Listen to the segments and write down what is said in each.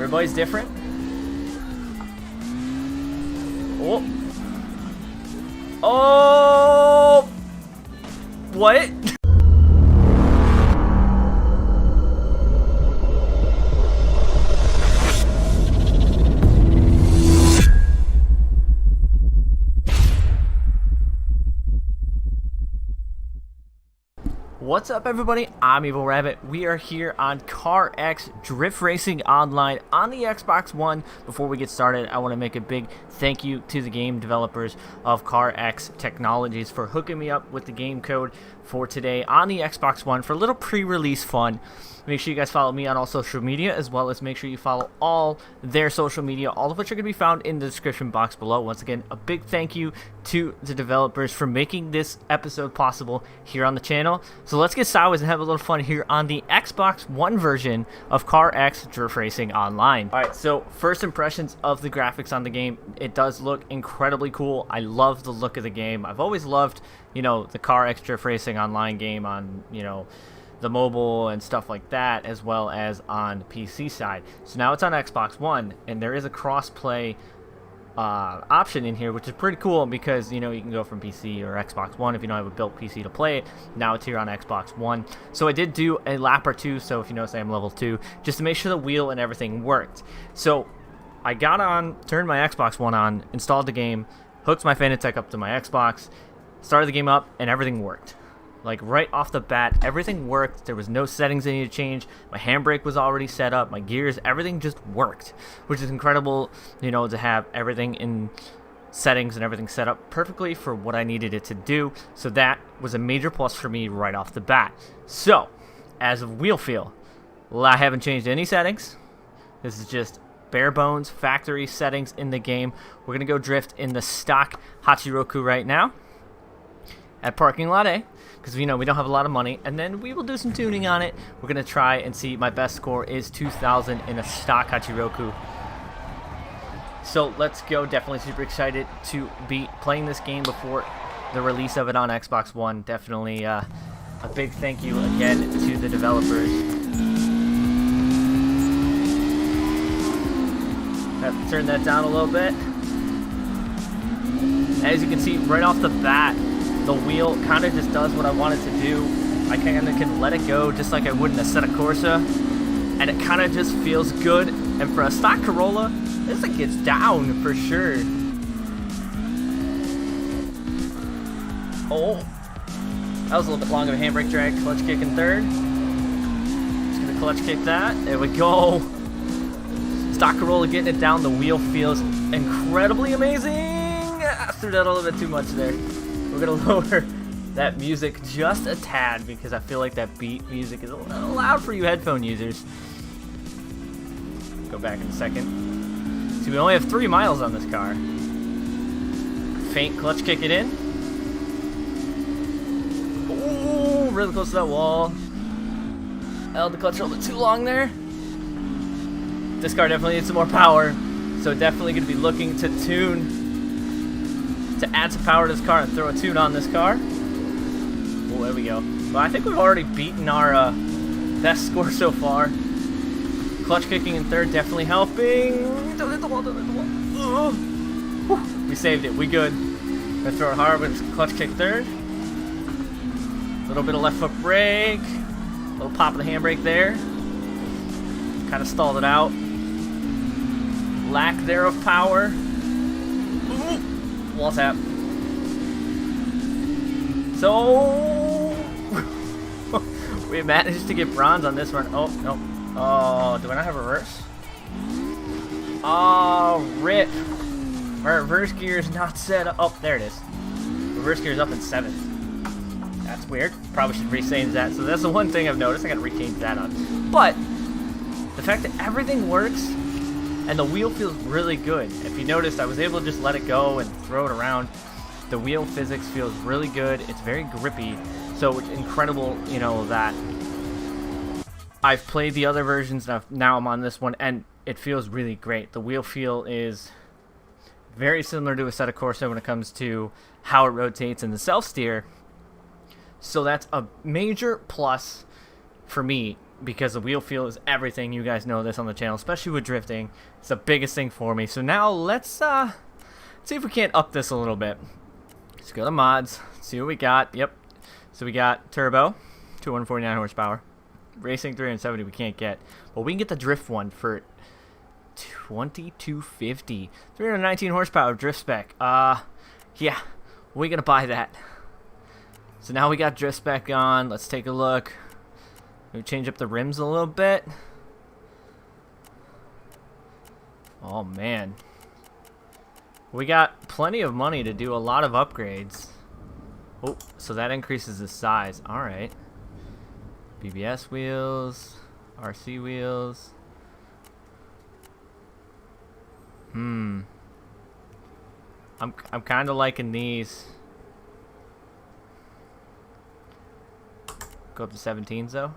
Everybody's different. Oh. Oh. What? What's up, everybody? I'm Evil Rabbit. We are here on CarX Drift Racing Online on the Xbox One. Before we get started, I want to make a big thank you to the game developers of CarX Technologies for hooking me up with the game code for today on the Xbox One for a little pre-release fun. Make sure you guys follow me on all social media, as well as make sure you follow all their social media, all of which are going to be found in the description box below. Once again, a big thank you to the developers for making this episode possible here on the channel. So let's get sideways and have a little fun here on the Xbox One version of CarX Drift Racing Online. Alright, so first impressions of the graphics on the game. It does look incredibly cool. I love the look of the game. I've always loved, you know, the CarX Drift Racing Online game on, you know, the mobile and stuff like that, as well as on the PC side. So now it's on Xbox One, and there is a cross-play option in here, which is pretty cool because, you know, you can go from PC or Xbox One if you don't have a built PC to play it. Now it's here on Xbox One. So I did do a lap or two, so if you notice, I'm level 2, just to make sure the wheel and everything worked. So I got on, turned my Xbox One on, installed the game, hooked my Fanatec up to my Xbox, started the game up, and everything worked. Like, right off the bat, everything worked. There was no settings I needed to change. My handbrake was already set up. My gears, everything just worked, which is incredible, you know, to have everything in settings and everything set up perfectly for what I needed it to do. So that was a major plus for me right off the bat. So, as of wheel feel, I haven't changed any settings. This is just bare bones factory settings in the game. We're going to go drift in the stock Hachiroku right now at parking lot A, because, you know, we don't have a lot of money, and then we will do some tuning on it. We're going to try and see. My best score is 2,000 in a stock Hachiroku. So let's go. Definitely super excited to be playing this game before the release of it on Xbox One. Definitely a big thank you again to the developers. Have to turn that down a little bit. As you can see right off the bat, the wheel kind of just does what I want it to do. I kind of can let it go just like I would in a Assetto Corsa, and it kind of just feels good. And for a stock Corolla, this thing gets down for sure. Oh, that was a little bit long of a handbrake drag. Clutch kick in third. Just gonna clutch kick that. There we go. Stock Corolla getting it down. The wheel feels incredibly amazing. I threw that a little bit too much there. We're going to lower that music just a tad because I feel like that beat music is a little loud for you headphone users. Go back in a second. See, we only have 3 miles on this car. Faint clutch kick it in. Ooh, really close to that wall. Held the clutch a little bit too long there. This car definitely needs some more power, so definitely going to be looking to tune, to add some power to this car and throw a tune on this car. Oh, there we go. Well, I think we've already beaten our best score so far. Clutch kicking in third, definitely helping. Don't hit the wall, don't hit the wall. We saved it, we good. Gonna throw it hard with clutch kick third. A little bit of left foot brake. A little pop of the handbrake there. Kind of stalled it out. Lack there of power. Wall tap. So we managed to get bronze on this run. Oh, no. Oh, do I not have reverse? Oh, rip. My reverse gear is not set up. Oh, there it is. Reverse gear is up in 7th. That's weird. Probably should rechange that. So that's the one thing I've noticed. I gotta rechange that on. But the fact that everything works and the wheel feels really good. If you noticed, I was able to just let it go and throw it around. The wheel physics feels really good. It's very grippy. So it's incredible, you know, that I've played the other versions and now I'm on this one, and it feels really great. The wheel feel is very similar to a Assetto Corsa when it comes to how it rotates and the self-steer. So that's a major plus for me because the wheel feel is everything. You guys know this on the channel, especially with drifting. It's the biggest thing for me. So now let's see if we can't up this a little bit. Let's go to mods, see what we got. Yep. So we got turbo, 249 horsepower. Racing 370 we can't get, but we can get the drift one for 2250. 319 horsepower drift spec. Yeah, we're gonna buy that. So now we got drift spec on. Let's take a look. We change up the rims a little bit. Oh man, we got plenty of money to do a lot of upgrades. Oh, so that increases the size. All right. BBS wheels, RC wheels. I'm kind of liking these. Go up to 17s though.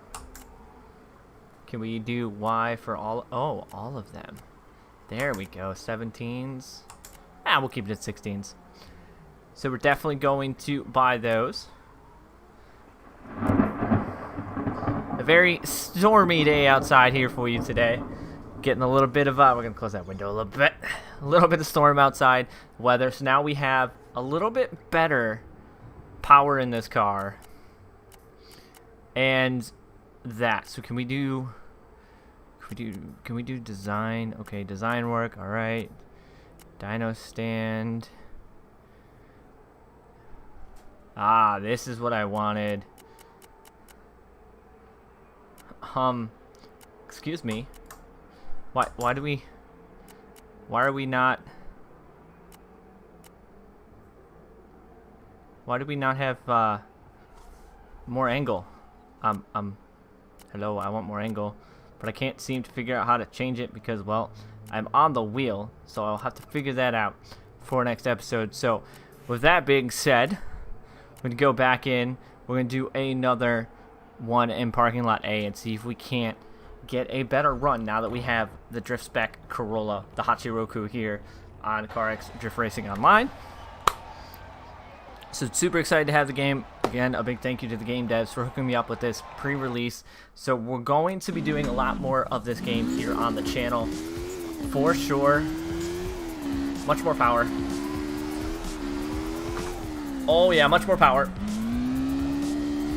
Can we do Y for all? Oh, all of them. There we go. 17s. We'll keep it at 16s. So we're definitely going to buy those. A very stormy day outside here for you today. Getting a little bit of we're gonna close that window a little bit. A little bit of storm outside weather. So now we have a little bit better power in this car. And that. So can we do design? Okay, design work. All right. Dyno stand. This is what I wanted. Excuse me. Why are we not have more angle? Hello, I want more angle, but I can't seem to figure out how to change it because, well, I'm on the wheel, so I'll have to figure that out for next episode. So with that being said, we're gonna go back in. We're gonna do another one in parking lot A and see if we can't get a better run now that we have the drift spec Corolla, the Hachiroku, here on CarX Drift Racing Online. So super excited to have the game. Again, a big thank you to the game devs for hooking me up with this pre-release. So we're going to be doing a lot more of this game here on the channel for sure. Much more power. Oh yeah, much more power.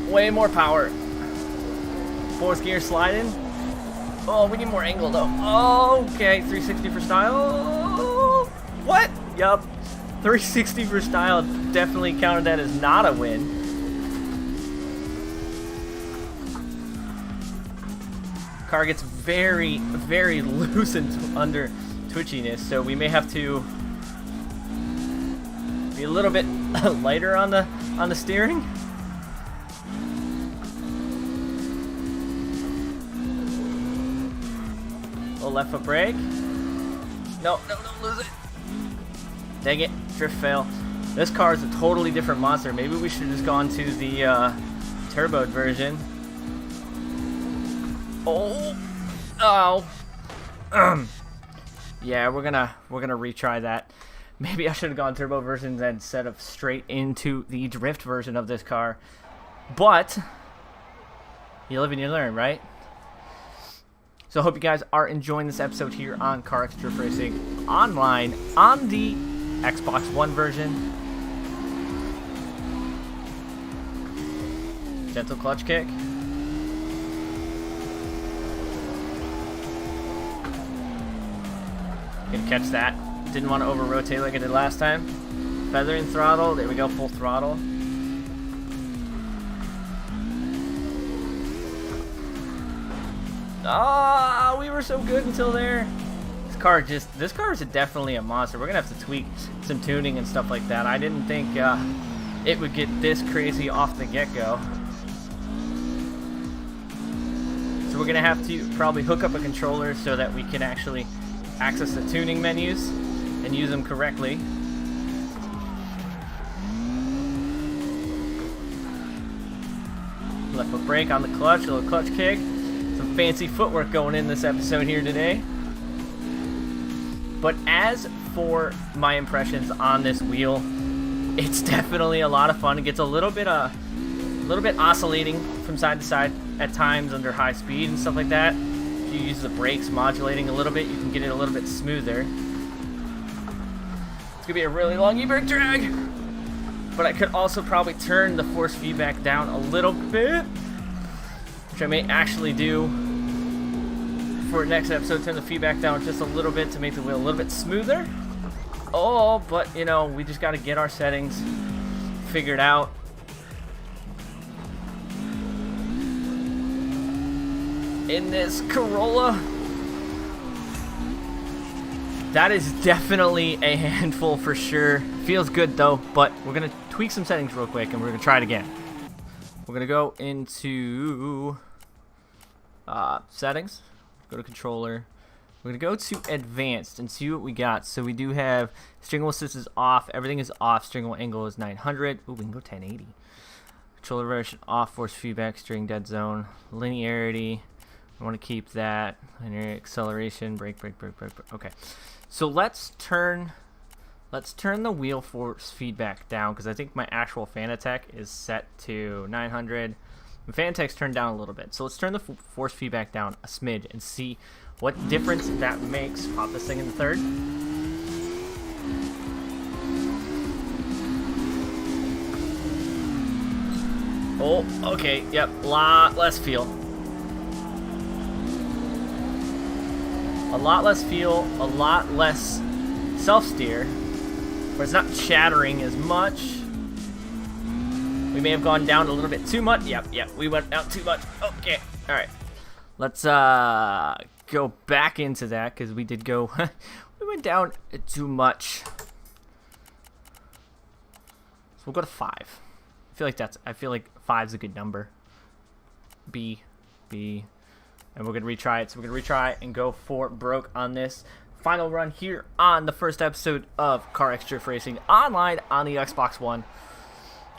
Way more power. Fourth gear sliding. Oh, we need more angle though. Okay, 360 for style. What? Yup. 360 for style. Definitely counted that as not a win. Car gets very, very loose and under twitchiness, so we may have to be a little bit lighter on the steering. Little left foot brake. No, don't lose it. Dang it, drift fail. This car is a totally different monster. Maybe we should have just gone to the turboed version. Oh. Yeah, we're gonna retry that. Maybe I should have gone turbo versions instead of straight into the drift version of this car. But you live and you learn, right? So I hope you guys are enjoying this episode here on CarX Drift Racing Online on the Xbox One version. Gentle clutch kick. Gonna catch that. Didn't want to over rotate like I did last time. Feathering throttle. There we go, full throttle. We were so good until there. This car is definitely a monster. We're gonna have to tweak some tuning and stuff like that. I didn't think it would get this crazy off the get-go. So we're gonna have to probably hook up a controller so that we can actually access the tuning menus and use them correctly. Left foot brake on the clutch, a little clutch kick. Some fancy footwork going in this episode here today. But as for my impressions on this wheel, it's definitely a lot of fun. It gets a little bit oscillating from side to side at times under high speed and stuff like that. If you use the brakes modulating a little bit, you can get it a little bit smoother. It's gonna be a really long e-brake drag, but I could also probably turn the force feedback down a little bit, which I may actually do for next episode. Turn the feedback down just a little bit to make the wheel a little bit smoother. Oh, but you know, we just got to get our settings figured out. In this Corolla, that is definitely a handful for sure. Feels good though, but we're gonna tweak some settings real quick and we're gonna try it again. We're gonna go into settings, go to controller. We're gonna go to advanced and see what we got. So we do have string assist is off, everything is off. String angle is 900. Ooh, we can go 1080. Controller version off, force feedback, steering dead zone, linearity. I want to keep that. Linear acceleration, brake. Okay, so let's turn the wheel force feedback down because I think my actual fan attack is set to 900. The fan attack's turned down a little bit. So let's turn the force feedback down a smidge and see what difference that makes. Pop this thing in the third. Oh, okay, yep, lot less feel. A lot less feel, a lot less self-steer, where it's not chattering as much. We may have gone down a little bit too much. Yep, we went down too much. Okay, all right. Let's go back into that because we did go, we went down too much. So we'll go to 5. I feel like 5's a good number. B. And we're going to retry it. So we're going to retry and go for broke on this final run here on the first episode of CarX Drift Racing online on the Xbox One.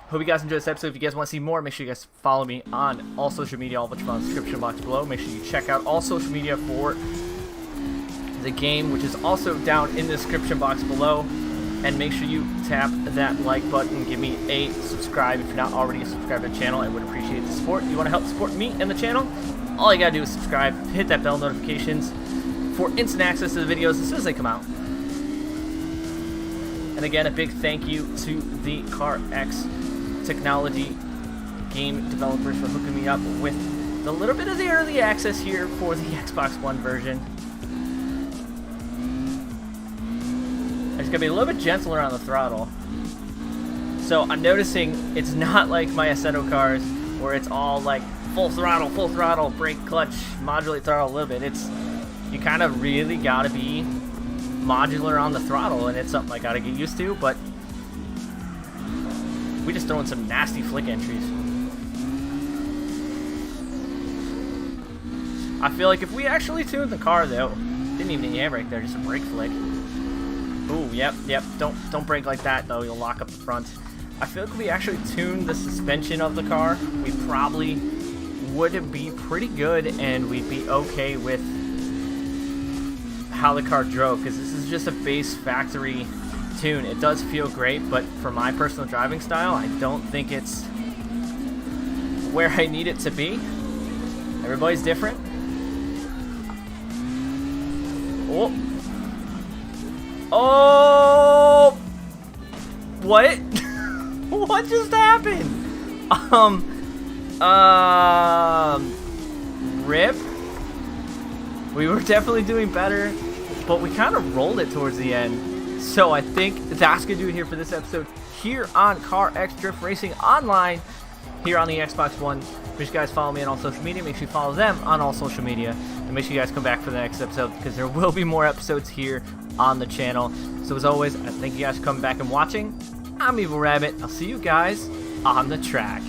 Hope you guys enjoyed this episode. If you guys want to see more, make sure you guys follow me on all social media, all of which are in the description box below. Make sure you check out all social media for the game, which is also down in the description box below. And make sure you tap that like button. Give me a subscribe if you're not already subscribed to the channel. I would appreciate the support. If you want to help support me and the channel, all you gotta do is subscribe, hit that bell notifications for instant access to the videos as soon as they come out. And again, a big thank you to the CarX technology game developers for hooking me up with a little bit of the early access here for the Xbox One version. I'm just gonna be a little bit gentler on the throttle. So I'm noticing it's not like my Assetto cars where it's all like full throttle, brake, clutch, modulate throttle a little bit. It's, you kind of really gotta be modular on the throttle, and it's something I gotta get used to, but we just throwing some nasty flick entries. I feel like if we actually tuned the car though, didn't even need handbrake there, just a brake flick. Ooh, yep, don't brake like that though, you'll lock up the front. I feel like if we actually tuned the suspension of the car, we probably would be pretty good and we'd be okay with how the car drove, because this is just a base factory tune. It does feel great, but for my personal driving style, I don't think it's where I need it to be. Everybody's different. Oh, what? What just happened? Rip. We were definitely doing better, but we kind of rolled it towards the end. So I think that's gonna do it here for this episode here on CarX Drift Racing online here on the Xbox One. Make sure you guys follow me on all social media. Make sure you follow them on all social media, and make sure you guys come back for the next episode because there will be more episodes here on the channel. So as always, I thank you guys for coming back and watching. I'm Evil Rabbit. I'll see you guys on the track.